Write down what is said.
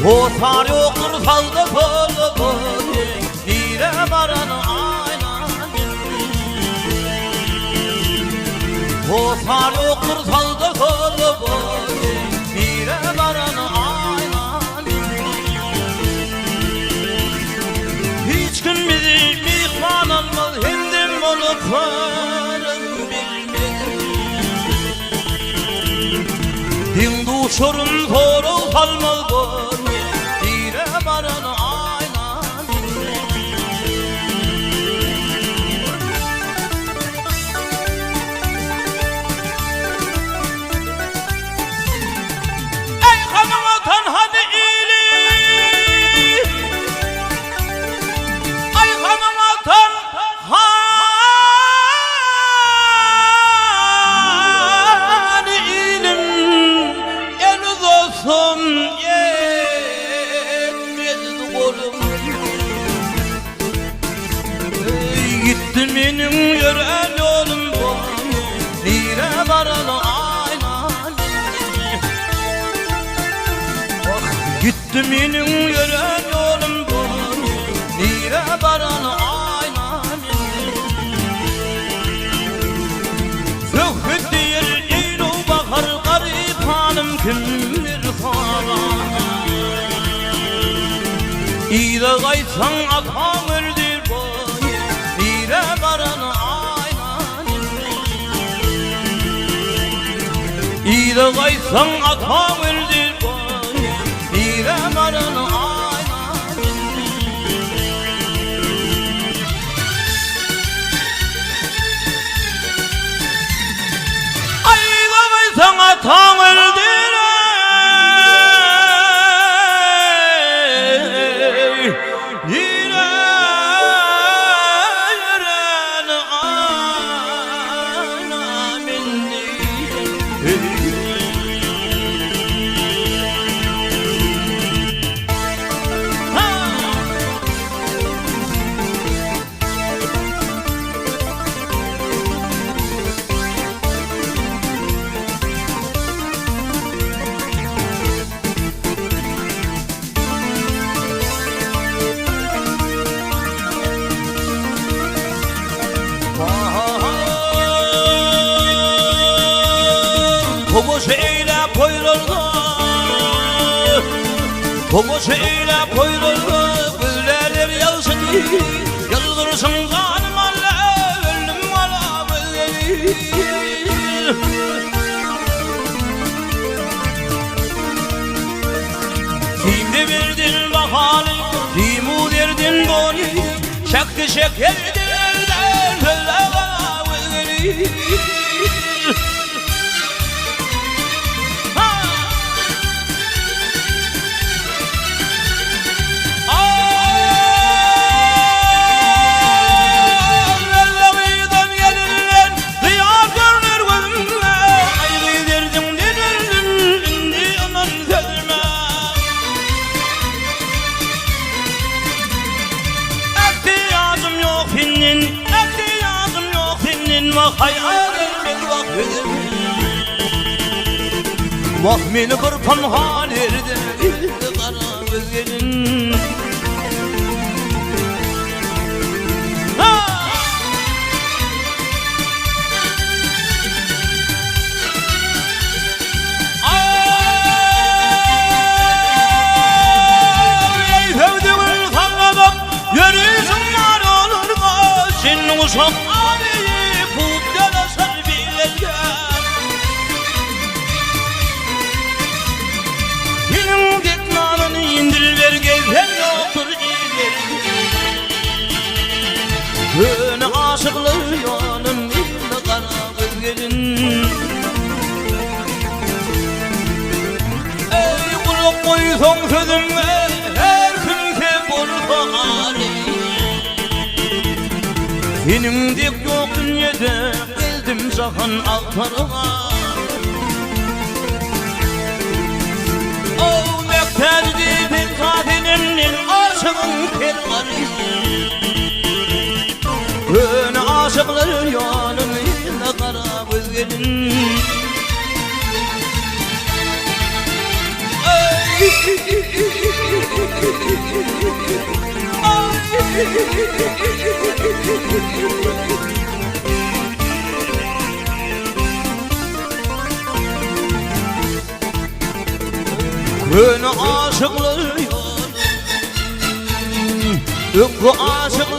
O sarı okur saldı kolu dire baranı aynan. O sarı okur saldı kolu dire baranı aynan. Hiç gün bizi mihman almaz hindim olup varım bilmedim. Hindu şorun toru salmaz dire baranı aynan. Ey kanım atan hadi iyili, ay kanım atan hadi iyilim, eliniz olsun yetmez kolum. Gitti benim yören yolum dire baranı aynan. Gitti benim yören yolum dire baranı aynan. Zöhrettir ilo bakar garip hanım kimdir sana. İde kaysan atam öldür boyu dire baranı aynan. İde kaysan atam öldür boyu dire baranı aynan. Ay da kaysan atam öldür Komoşeyle poyruldu, komoşeyle poyruldu, güller yalsın, yaldırsın kanım alla, ölüm ala böyle. Şimdi verdin bahalı, limu verdin boni, şaktı şekerdirden, söyle bana böyle. Bak beni kırpan halirde kara gözlerin. Ey sevdiğim sanmadım yürüyüşüm var olur mu? Senin uşak ağabeyim kutlara sarbilecek. Öne aşıklar yanım ile kara gözlerin. Ey kulak koysan sözüme her kimse bulsa hali. Benim dik yok dünyada geldim sahan aktarıma. O mekterdi bir kadinin aşığın kervanı. Öne aşıklar yanım ile kara gözlerin. Ey Gönül aşıklığı yok, aşıklığı